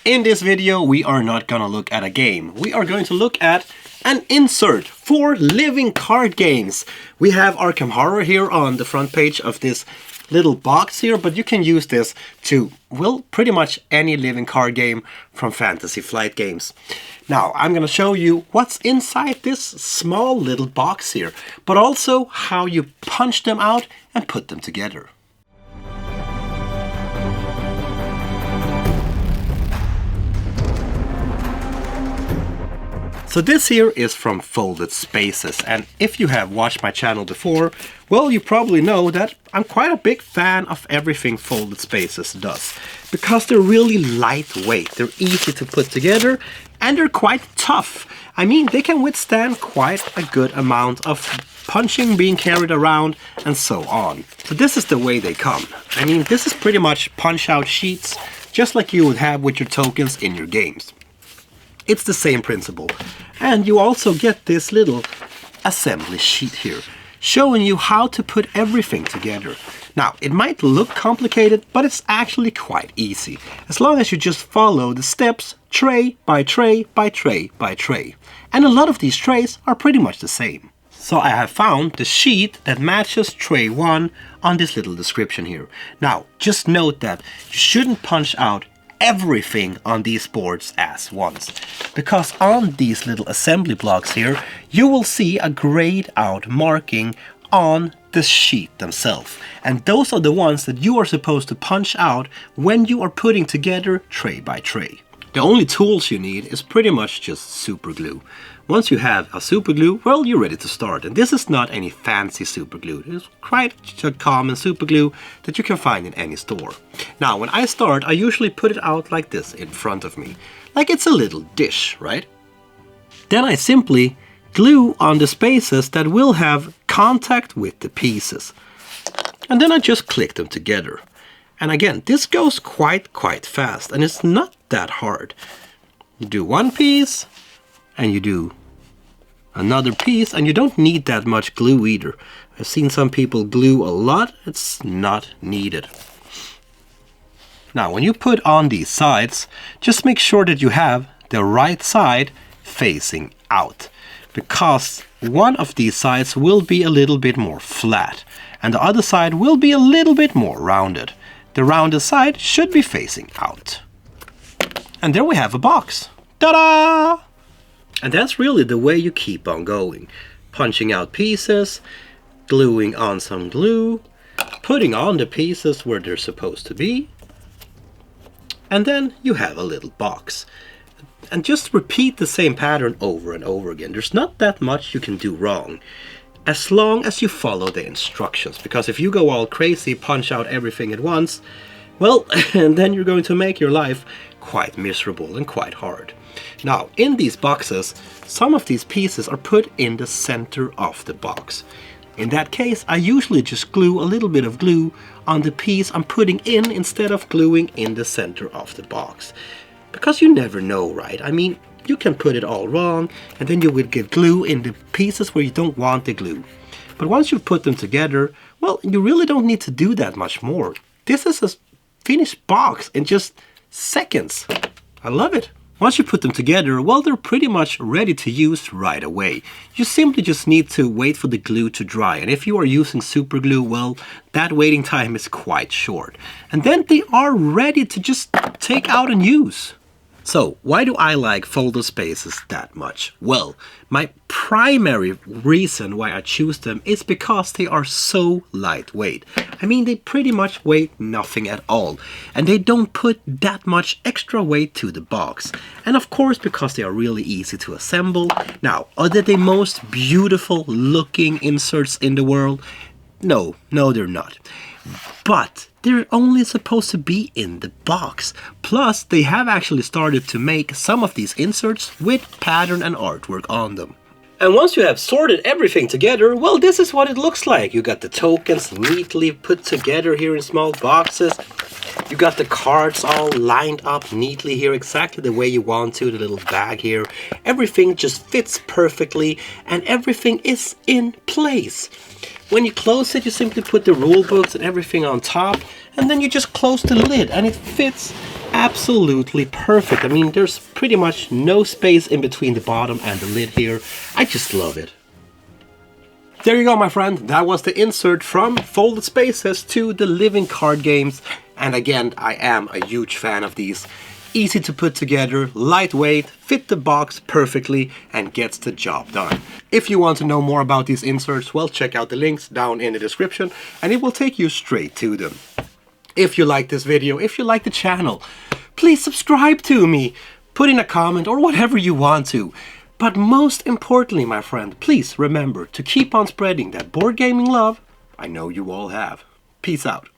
In this video, we are not gonna look at a game. We are going to look at an insert for living card games. We have Arkham Horror here on the front page of this little box here, but you can use this to, well, pretty much any living card game from Fantasy Flight Games. Now, I'm gonna show you what's inside this small little box here, but also how you punch them out and put them together. So this here is from Folded Spaces, and if you have watched my channel before, well, you probably know that I'm quite a big fan of everything Folded Spaces does, because they're really lightweight, they're easy to put together, and they're quite tough. I mean, they can withstand quite a good amount of punching, being carried around, and so on. So this is the way they come. I mean, this is pretty much punch-out sheets, just like you would have with your tokens in your games. It's the same principle. And you also get this little assembly sheet here, showing you how to put everything together. Now, it might look complicated, but it's actually quite easy, as long as you just follow the steps tray by tray by tray by tray. And a lot of these trays are pretty much the same. So I have found the sheet that matches tray 1 on this little description here. Now, just note that you shouldn't punch out everything on these boards as once, because on these little assembly blocks here you will see a grayed out marking on the sheet themselves, and those are the ones that you are supposed to punch out when you are putting together tray by tray. The only tools you need is pretty much just super glue. Once you have a super glue, well, you're ready to start. And this is not any fancy super glue. It's quite a common super glue that you can find in any store. Now, when I start, I usually put it out like this in front of me, like it's a little dish, right? Then I simply glue on the spaces that will have contact with the pieces. And then I just click them together. And again, this goes quite fast, and it's not that hard. You do one piece, and you do another piece, and you don't need that much glue either. I've seen some people glue a lot. It's not needed. Now, when you put on these sides, just make sure that you have the right side facing out, because one of these sides will be a little bit more flat, and the other side will be a little bit more rounded. The rounded side should be facing out. And there we have a box. Ta-da! And that's really the way you keep on going. Punching out pieces, gluing on some glue, putting on the pieces where they're supposed to be, and then you have a little box. And just repeat the same pattern over and over again. There's not that much you can do wrong, as long as you follow the instructions. Because if you go all crazy, punch out everything at once, well, and then you're going to make your life quite miserable and quite hard. Now, in these boxes, some of these pieces are put in the center of the box. In that case, I usually just glue a little bit of glue on the piece I'm putting in instead of gluing in the center of the box. Because you never know, right? I mean, you can put it all wrong, and then you will get glue in the pieces where you don't want the glue. But once you've put them together, well, you really don't need to do that much more. This is a finished box in just seconds. I love it. Once you put them together, well, they're pretty much ready to use right away. You simply just need to wait for the glue to dry. And if you are using super glue, well, that waiting time is quite short. And then they are ready to just take out and use. So, why do I like Folded Spaces that much? Well, my primary reason why I choose them is because they are so lightweight. I mean, they pretty much weigh nothing at all, and they don't put that much extra weight to the box. And of course, because they are really easy to assemble. Now, are they the most beautiful looking inserts in the world? No, they're not. But they're only supposed to be in the box. Plus, they have actually started to make some of these inserts with pattern and artwork on them. And once you have sorted everything together, well, this is what it looks like. You got the tokens neatly put together here in small boxes. You got the cards all lined up neatly here, exactly the way you want to, the little bag here. Everything just fits perfectly, and everything is in place. When you close it, you simply put the rule books and everything on top, and then you just close the lid, and it fits absolutely perfect. I mean, there's pretty much no space in between the bottom and the lid here. I just love it. There you go, my friend. That was the insert from Folded Spaces to the living card games. And again, I am a huge fan of these. Easy to put together, lightweight, fit the box perfectly, and gets the job done. If you want to know more about these inserts, well, check out the links down in the description, and it will take you straight to them. If you like this video, if you like the channel, please subscribe to me, put in a comment or whatever you want to. But most importantly, my friend, please remember to keep on spreading that board gaming love I know you all have. Peace out.